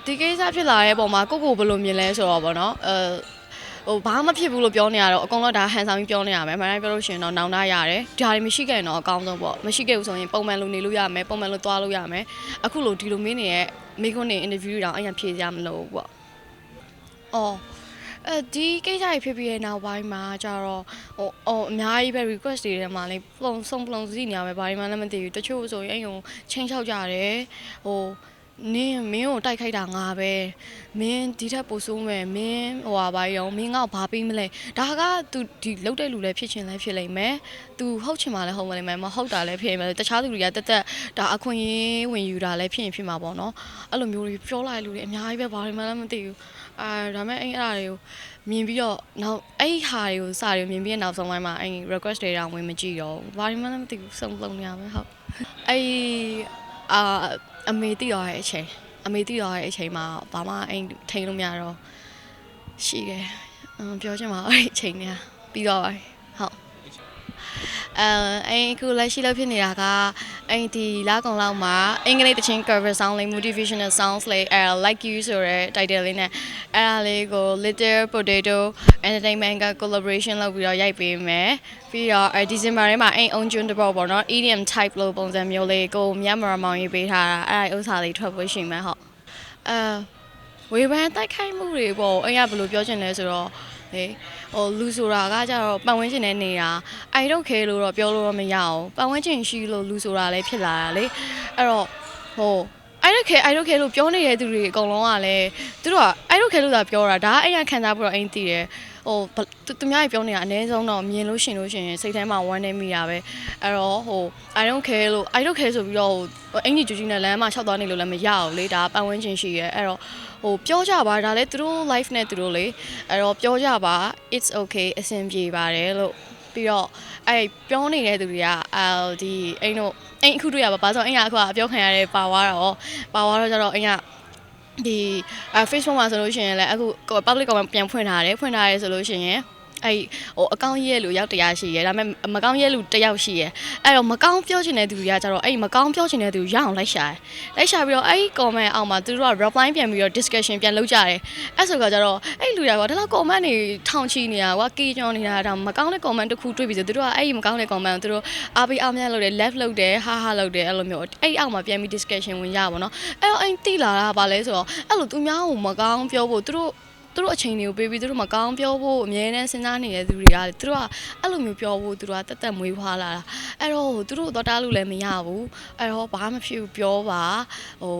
ဒီကိစ္စဖြစ်လာတဲ့ပုံမှာကိုဘယ်လိုမြင်လဲဆိုတော့ဗောနော်ဟိုဘာမှဖြစ်ဘူးလို့ပြောနေရတော့အကုန်လုံးဒါဟန်ဆောင်ပြီးပြောနေရမယ်မှန်တိုင်းပြောလို့ရှိရင်တော့နောင်တရတယ်ဒါတွေမရှိခဲ့ရင်တော့အကောင်းဆုံးပေါ့မရှိခဲ့ဘူးဆိုရင်ပုံမှန်လိုနေလို့ရမယ်ပုံမှန်လိုသွားလို့ရမယ်အခုလိုဒီလိုမင်းနေရဲ့မိခွန်းနေ interview တောင်အရင်ဖြေကြမလို့ပေါ့အော်ဒီကိစ္စကြီးဖြစ်ပြီးတဲ့နောက်ပိုင်းမှာကျတော့အများကြီးပဲ request တွေထဲမှာလေပုံစီနေရမယ်ဘာမှလည်းမသိဘူးတချို့ဆိုရင်အဲ့ုံချင်းချောက်ကြတယ်ဟိုမင်းကိုတိုက်ခိုက်တာငါပဲမင်းဒီထက်ပိုဆိုးမယ်မင်းဟိုဟာဘာရောမင်းငါ့ကိုဘာပေးမလဲဒါကသူဒီလောက်တဲ့လူလည်းဖြစ်ချင်လည်းဖြစ်လိမ့်မယ်သူဟုတ်ချင်မှလည်းဟုတ်မလိမ့်မယ်မဟုတ်တာလည်းဖြစ်မယ်တခြားသူတွေကတက်ဒါအခွင့်အရေးဝင်ယူတာလည်းဖြစ်မှာပေါ့နော်အဲ့လိုမျိုးတွေပြောလိုက်လူတွေအများကြီးပဲဘာမှလည်းမသိဘူးဒါမဲ့အဲ့ဒါတွေကိုမြင်ပြီးတော့နောက်အဲ့ဟာတွေကိုစာတွေမြင်ပြီးနောက်ဆုံးပိုင်းမှာအဲ့ request တွေတောင်ဝင်မကြည့်တော့ဘာမှလည်းမသိဘူးစုံလုံးနေရမယ်ဟုတ်အဲ့အမေသိရတဲ့အချိန်မှာဘာမှအိမ်ထိန်လို့မရတော့ရှိတယ်ပြောချင်ပါအဲ့အချိန်ကပြီးတော့ပါဟုတ်အဲ့ခုလက်ရှိလုပ်ဖြစ်နေတာကအဲ့ဒီလာကောင်လောက်မှာအင်္ဂလိပ်တချင်း cover song လေး motivational songs လေးlike you ဆိုတဲ့ title လေးနဲ့အဲ့ဒါလေးကို Little Potato Entertainment က collaboration လုပ်ပြီးတော့ရိုက်ပေးမယ်ပြီးတော့December ထဲမှာအိမ် own tune တစ်ပုဒ်ပေါ့နော် EDM type လို့ပုံစံမျိုးလေးကိုမြတ်မရမောင်ရေးပေးထားတာအဲ့ဒါဥစ္စာလေးထွက်ဖို့ရှိမယ်ဟုတ်ဝေဖန်တိုက်ခိုက်မှုတွေပေါ့အဲ့ရဘယ်လိုပြောချင်လဲဆိုတော့လေဟိုလူဆိုတာကကြတော့ပတ်ဝန်းကျင်နဲ့နေတာ I don't care လို့တော့ပြောလို့တော့မရအောင်ပတ်ဝန်းကျင်ရှိလို့လူဆိုတာလည်းဖြစ်လာတာလေအဲ့တော့ဟို I don't care လို့ပြောနေတဲ့သူတွေအကုန်လုံးကလည်းသူတို့က I don't care လို့သာပြောတာဒါအဲ့ရခံစားပြီးတော့အိမ်တည်တယ်ဟိုသူများကြီးပြောနေတာအနည်းဆုံးတော့မြင်လို့ရှင်စိတ်ထဲမှာဝမ်းနေမိတာပဲအဲ့တော့ဟို I don't care ဆိုပြီးတော့ဟိုအင်ကြီးဂျူနဲ့လမ်းမှာရှောက်သွားနေလို့လည်းမရအောင်လေဒါပတ်ဝန်းကျင်ရှိရဲအဲ့တော့ဟိုပြောကြပါဒါလည်းသူတို့ life နဲ့သူတို့လေအဲ့တော့ပြောကြပါ it's okay အဆင်ပြေပါတယ်လို့ပြီးတော့အဲ့ပြောနေတဲ့သူတွေကဒီအိမ်အခုတွေ့ရပါဘာလို့အိမ်ကအခုအပြောခံရတယ်ပါသွားတော့ကျတော့အိမ်ကဒီ Facebook မှာဆိုလို့ရှိရင်လည်းအခု public comment ပြန်ဖွင့်ထားတယ်ဆိုလို့ရှိရင်အဲ့ဟိုအကောင့်ရဲလူရောက်100ရှိရဲဒါပေမဲ့မကောင်းရဲလူ1ယောက်ရှိရဲအဲ့တော့မကောင်းပြောချင်တဲ့သူတွေကကျတော့အဲ့မကောင်းပြောချင်တဲ့သူရအောင်လိုက်ရှာပြီးတော့အဲ့ comment အောက်မှာသူတို့က reply ပြန်ပြီးတော့ discussion ပြန်လုပ်ကြတယ်အဲ့ဆိုတော့ကျတော့အဲ့လူတွေကဒါတော့ comment တွေထောင်ချီနေတာကွာကေကြောင်နေတာဒါမကောင်းတဲ့ comment တစ်ခုတွေ့ပြီဆိုသူတို့ကအဲ့မကောင်းတဲ့ comment ကိုသူတို့အားပေးအားမြတ်လုပ်တယ် left လုပ်တယ်ဟာလုပ်တယ်အဲ့လိုမျိုးအဲ့အောက်မှာပြန်ပြီး discussion ဝင်ရပါတော့အဲ့တော့အဲ့တိလာတာပါလဲဆိုတော့အဲ့လိုသူများကိုမကောင်းပြောဖို့သူတို့အချိန်တွေကိုပေးပြီးသူတို့မကောင်းပြောဖို့အမြဲတမ်းစဉ်းစားနေတဲ့သူတွေကသူတို့ကအဲ့လိုမျိုးပြောဖို့သူတို့ကတက်မွေးဖွားလာတာအဲ့တော့သူတို့တော့တားလို့လည်းမရဘူးအဲ့တော့ဘာမှဖြစ်ဘူးပြောပါဟို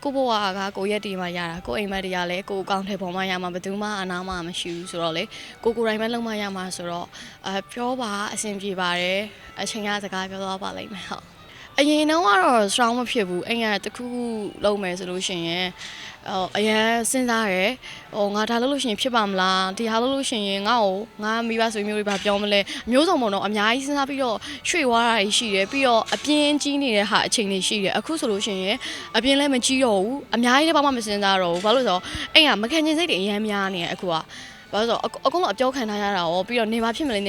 ကိုဘဝကကိုရက်တီမှရတာကိုအိမ်မက်တွေကလည်းကိုအကောင့်ထဲပေါ်မှရမှာဘယ်သူမှအနာမှမရှိဘူးဆိုတော့လေကိုတိုင်းပဲလုံးမရမှာဆိုတော့ပြောပါအဆင်ပြေပါတယ်အချိန်ကစကားပြောတော့ပါလိမ့်မယ်ဟုတ်အရင်တော့ကတော့ strong မဖြစ်ဘူးအိမ်ကတခုလုံးမယ်ဆိုလို့ရှိရင်အရင်စဉ်းစားရဲဟိုငါဒါလုပ်လို့ရှိရင်ဖြစ်ပါမလားဒီဟာလုပ်လို့ရှိရင်ငါမိဘဆွေမျိုးတွေဘာပြောမလဲမျိုးစုံပေါ့နော်အများကြီးစဉ်းစားပြီးတော့ရွှေ့သွားတာရှိတယ်ပြီးတော့အပြင်းကြီးနေတဲ့ဟာအချိန်တွေရှိတယ်အခုဆိုလို့ရှိရင်အပြင်းလည်းမကြီးတော့ဘူးအများကြီးလည်းဘာမှမစဉ်းစားတော့ဘူးဘာလို့လဲဆိုတော့အိမ်ကမခံချင်စိတ်တွေအများများနေအခုကဘာလို့ဆိုအကုန်လုံးအပြောခံထားရတာရောပြီးတော့နေပါဖြစ်မလဲ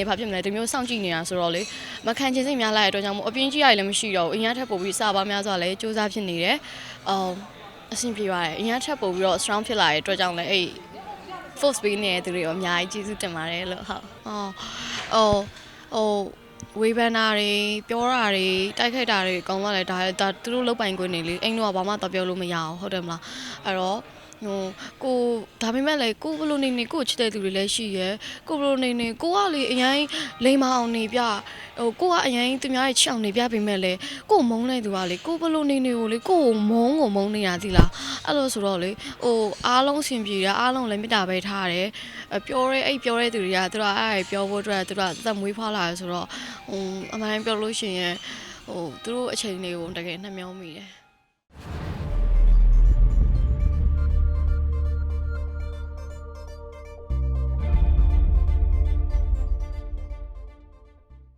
ဒီမျိုးစောင့်ကြည့်နေတာဆိုတော့လေမခံချင်စိတ်များလာတဲ့အတွက်ကြောင့်မို့အပြင်းကြီးရတယ်လည်းမရှိတော့ဘူးအင်အားထက်ပိုပြီးစပါများစွာလည်းစူးစမ်းဖြစ်နေတယ်အဆင်ပြေပါတယ်အင်အားထက်ပိုပြီးတော့ strong ဖြစ်လာတဲ့အတွက်ကြောင့်လည်းအဲ့ force ပေးနေတဲ့သူတွေရောအများကြီးကျေးဇူးတင်ပါတယ်လို့ဟုတ်ဝေဖန်တာတွေပြောတာတွေတိုက်ခိုက်တာတွေအကုန်လုံးလည်းဒါသူတို့လုပ်ပိုင်ခွင့်နေလေအိမ်တော့ဘာမှတော့ပြောလို့မရအောင်ဟုတ်တယ်မလားအဲ့တော့ကိုဒါပေမဲ့လည်းကိုဘလို့နေကိုချစ်တဲ့သူတွေလည်းရှိရဲကိုဘလို့နေကိုကလေအရင်လိမ်မအောင်နေပြကိုကအရင်သူများရဲ့ချောင်နေပြပေမဲ့လည်းကိုမုန်းတဲ့သူကလေကိုဘလို့နေကိုလေကိုမုန်းနေရသီလားအဲ့လိုဆိုတော့လေအားလုံးအဆင်ပြေတာအားလုံးလည်းမေတ္တာပဲထားတယ်ပြောတဲ့သူတွေကသူကအဲ့ပြောဖို့အတွက်သူကသက်မွေးဖွားလာတယ်ဆိုတော့အမှန်ပြောလို့ရှိရင်သူတို့အချိန်လေးကိုတကယ်နှမျောမိတယ်